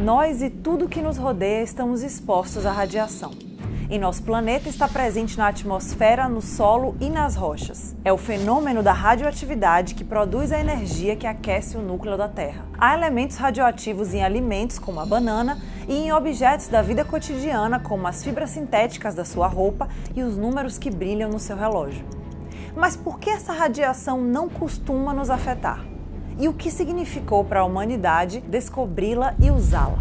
Nós e tudo que nos rodeia estamos expostos à radiação. Em nosso planeta está presente na atmosfera, no solo e nas rochas. É o fenômeno da radioatividade que produz a energia que aquece o núcleo da Terra. Há elementos radioativos em alimentos, como a banana, e em objetos da vida cotidiana, como as fibras sintéticas da sua roupa e os números que brilham no seu relógio. Mas por que essa radiação não costuma nos afetar? E o que significou para a humanidade descobri-la e usá-la?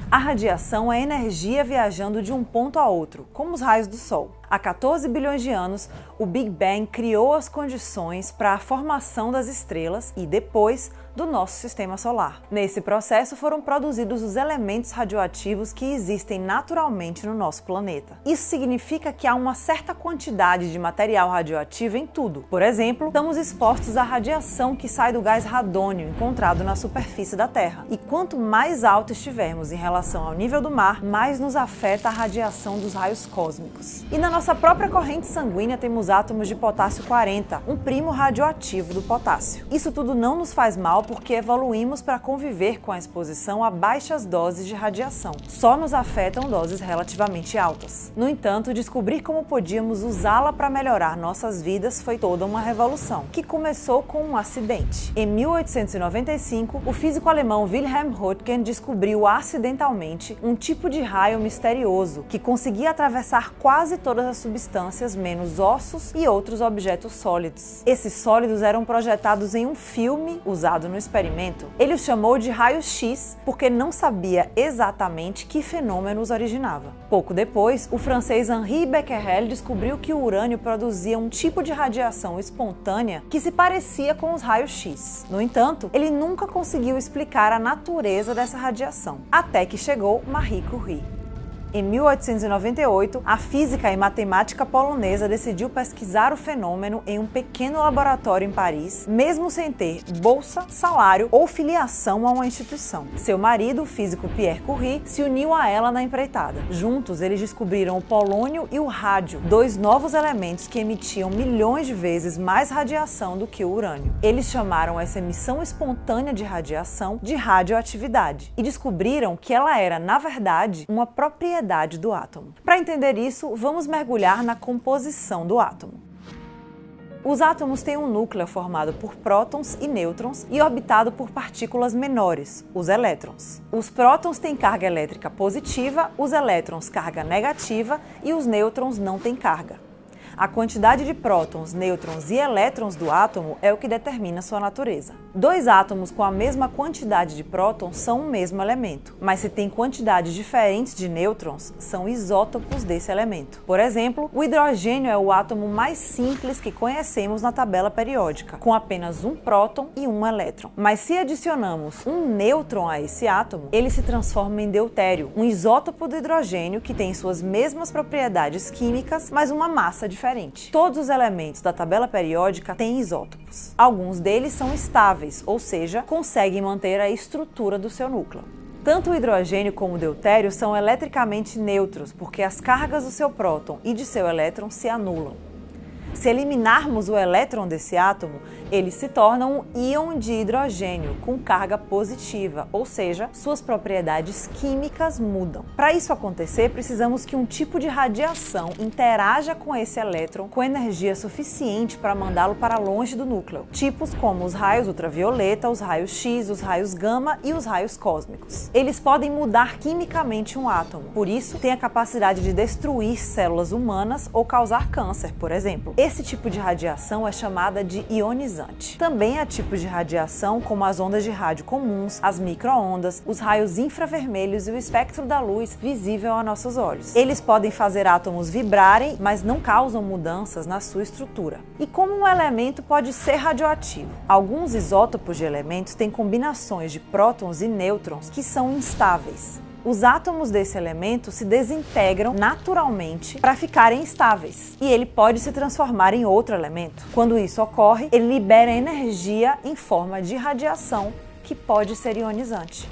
A radiação é energia viajando de um ponto a outro, como os raios do Sol. Há 14 bilhões de anos, o Big Bang criou as condições para a formação das estrelas e, depois, do nosso sistema solar. Nesse processo foram produzidos os elementos radioativos que existem naturalmente no nosso planeta. Isso significa que há uma certa quantidade de material radioativo em tudo. Por exemplo, estamos expostos à radiação que sai do gás radônio encontrado na superfície da Terra. E quanto mais alto estivermos em relação ao nível do mar, mais nos afeta a radiação dos raios cósmicos. E na nossa própria corrente sanguínea temos átomos de potássio 40, um primo radioativo do potássio. Isso tudo não nos faz mal porque evoluímos para conviver com a exposição a baixas doses de radiação. Só nos afetam doses relativamente altas. No entanto, descobrir como podíamos usá-la para melhorar nossas vidas foi toda uma revolução, que começou com um acidente. Em 1895, o físico alemão Wilhelm Röntgen descobriu acidentalmente um tipo de raio misterioso que conseguia atravessar quase todas as substâncias menos ossos e outros objetos sólidos. Esses sólidos eram projetados em um filme usado no experimento. Ele os chamou de raios-X porque não sabia exatamente que fenômeno os originava. Pouco depois, o francês Henri Becquerel descobriu que o urânio produzia um tipo de radiação espontânea que se parecia com os raios-X. No entanto, ele nunca conseguiu explicar a natureza dessa radiação, até que chegou Marie Curie. Em 1898, a física e matemática polonesa decidiu pesquisar o fenômeno em um pequeno laboratório em Paris, mesmo sem ter bolsa, salário ou filiação a uma instituição. Seu marido, o físico Pierre Curie, se uniu a ela na empreitada. Juntos, eles descobriram o polônio e o rádio, dois novos elementos que emitiam milhões de vezes mais radiação do que o urânio. Eles chamaram essa emissão espontânea de radiação de radioatividade e descobriram que ela era, na verdade, uma propriedade do átomo. Para entender isso, vamos mergulhar na composição do átomo. Os átomos têm um núcleo formado por prótons e nêutrons e orbitado por partículas menores, os elétrons. Os prótons têm carga elétrica positiva, os elétrons carga negativa e os nêutrons não têm carga. A quantidade de prótons, nêutrons e elétrons do átomo é o que determina sua natureza. Dois átomos com a mesma quantidade de prótons são o mesmo elemento, mas se tem quantidades diferentes de nêutrons, são isótopos desse elemento. Por exemplo, o hidrogênio é o átomo mais simples que conhecemos na tabela periódica, com apenas um próton e um elétron. Mas se adicionamos um nêutron a esse átomo, ele se transforma em deutério, um isótopo do hidrogênio que tem suas mesmas propriedades químicas, mas uma massa diferente. Todos os elementos da tabela periódica têm isótopos. Alguns deles são estáveis, ou seja, conseguem manter a estrutura do seu núcleo. Tanto o hidrogênio como o deutério são eletricamente neutros, porque as cargas do seu próton e de seu elétron se anulam. Se eliminarmos o elétron desse átomo, ele se torna um íon de hidrogênio com carga positiva, ou seja, suas propriedades químicas mudam. Para isso acontecer, precisamos que um tipo de radiação interaja com esse elétron com energia suficiente para mandá-lo para longe do núcleo, tipos como os raios ultravioleta, os raios X, os raios gama e os raios cósmicos. Eles podem mudar quimicamente um átomo, por isso têm a capacidade de destruir células humanas ou causar câncer, por exemplo. Esse tipo de radiação é chamada de ionizante. Também há tipos de radiação como as ondas de rádio comuns, as micro-ondas, os raios infravermelhos e o espectro da luz visível a nossos olhos. Eles podem fazer átomos vibrarem, mas não causam mudanças na sua estrutura. E como um elemento pode ser radioativo? Alguns isótopos de elementos têm combinações de prótons e nêutrons que são instáveis. Os átomos desse elemento se desintegram naturalmente para ficarem estáveis e ele pode se transformar em outro elemento. Quando isso ocorre, ele libera energia em forma de radiação que pode ser ionizante.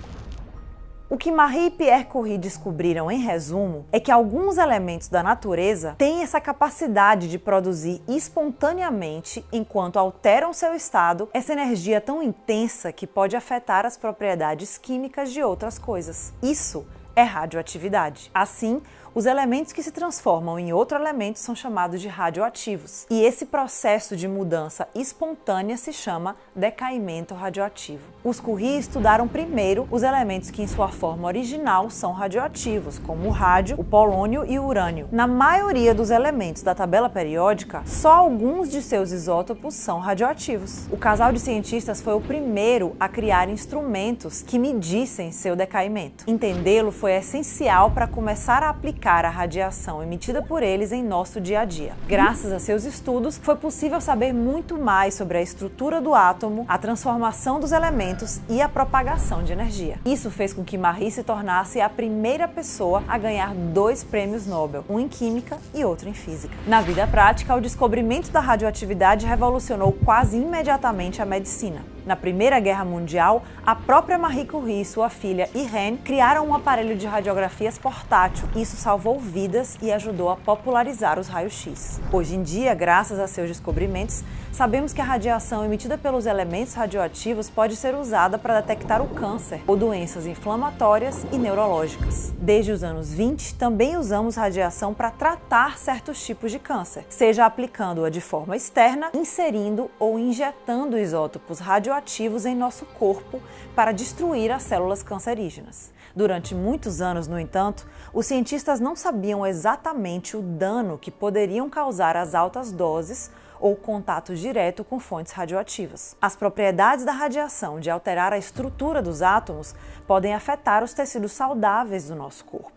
O que Marie e Pierre Curie descobriram, em resumo, é que alguns elementos da natureza têm essa capacidade de produzir espontaneamente, enquanto alteram seu estado, essa energia tão intensa que pode afetar as propriedades químicas de outras coisas. Isso é radioatividade. Assim, os elementos que se transformam em outro elemento são chamados de radioativos. E esse processo de mudança espontânea se chama decaimento radioativo. Os Curie estudaram primeiro os elementos que em sua forma original são radioativos, como o rádio, o polônio e o urânio. Na maioria dos elementos da tabela periódica, só alguns de seus isótopos são radioativos. O casal de cientistas foi o primeiro a criar instrumentos que medissem seu decaimento. Entendê-lo foi essencial para começar a aplicar a radiação emitida por eles em nosso dia a dia. Graças a seus estudos, foi possível saber muito mais sobre a estrutura do átomo, a transformação dos elementos e a propagação de energia. Isso fez com que Marie se tornasse a primeira pessoa a ganhar 2 prêmios Nobel, um em química e outro em física. Na vida prática, o descobrimento da radioatividade revolucionou quase imediatamente a medicina. Na Primeira Guerra Mundial, a própria Marie Curie e sua filha Irene criaram um aparelho de radiografias portátil. Isso salvou vidas e ajudou a popularizar os raios-x. Hoje em dia, graças a seus descobrimentos, sabemos que a radiação emitida pelos elementos radioativos pode ser usada para detectar o câncer ou doenças inflamatórias e neurológicas. Desde os anos 20, também usamos radiação para tratar certos tipos de câncer, seja aplicando-a de forma externa, inserindo ou injetando isótopos radioativos em nosso corpo para destruir as células cancerígenas. Durante muitos anos, no entanto, os cientistas não sabiam exatamente o dano que poderiam causar as altas doses ou contato direto com fontes radioativas. As propriedades da radiação de alterar a estrutura dos átomos podem afetar os tecidos saudáveis do nosso corpo.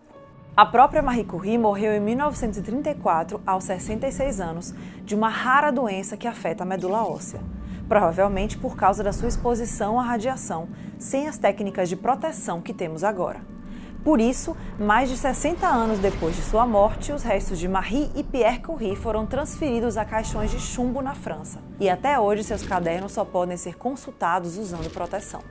A própria Marie Curie morreu em 1934, aos 66 anos, de uma rara doença que afeta a medula óssea, provavelmente por causa da sua exposição à radiação, sem as técnicas de proteção que temos agora. Por isso, mais de 60 anos depois de sua morte, os restos de Marie e Pierre Curie foram transferidos a caixões de chumbo na França. E até hoje seus cadernos só podem ser consultados usando proteção.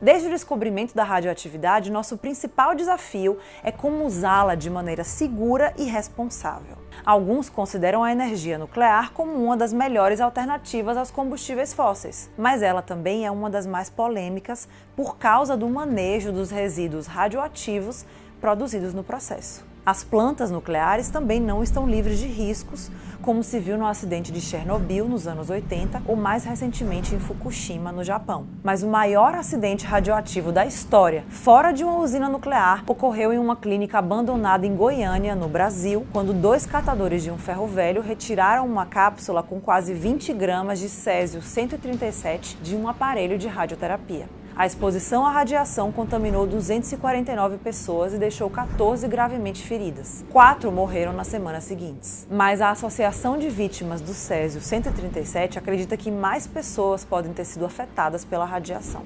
Desde o descobrimento da radioatividade, nosso principal desafio é como usá-la de maneira segura e responsável. Alguns consideram a energia nuclear como uma das melhores alternativas aos combustíveis fósseis, mas ela também é uma das mais polêmicas por causa do manejo dos resíduos radioativos produzidos no processo. As plantas nucleares também não estão livres de riscos, como se viu no acidente de Chernobyl nos anos 80 ou mais recentemente em Fukushima, no Japão. Mas o maior acidente radioativo da história, fora de uma usina nuclear, ocorreu em uma clínica abandonada em Goiânia, no Brasil, quando 2 catadores de um ferro velho retiraram uma cápsula com quase 20 gramas de césio-137 de um aparelho de radioterapia. A exposição à radiação contaminou 249 pessoas e deixou 14 gravemente feridas. 4 morreram nas semanas seguintes. Mas a Associação de Vítimas do Césio-137 acredita que mais pessoas podem ter sido afetadas pela radiação.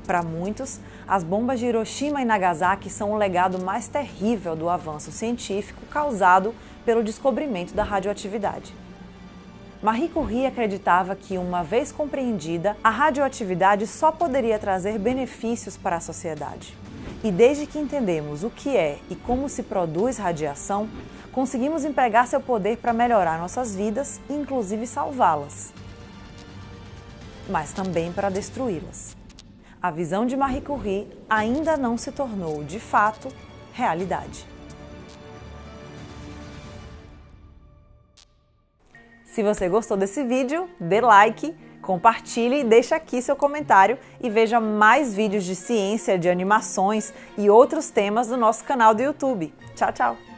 Para muitos, as bombas de Hiroshima e Nagasaki são o legado mais terrível do avanço científico causado pelo descobrimento da radioatividade. Marie Curie acreditava que, uma vez compreendida, a radioatividade só poderia trazer benefícios para a sociedade. E desde que entendemos o que é e como se produz radiação, conseguimos empregar seu poder para melhorar nossas vidas e, inclusive, salvá-las. Mas também para destruí-las. A visão de Marie Curie ainda não se tornou, de fato, realidade. Se você gostou desse vídeo, dê like, compartilhe e deixe aqui seu comentário e veja mais vídeos de ciência, de animações e outros temas do nosso canal do YouTube. Tchau, tchau!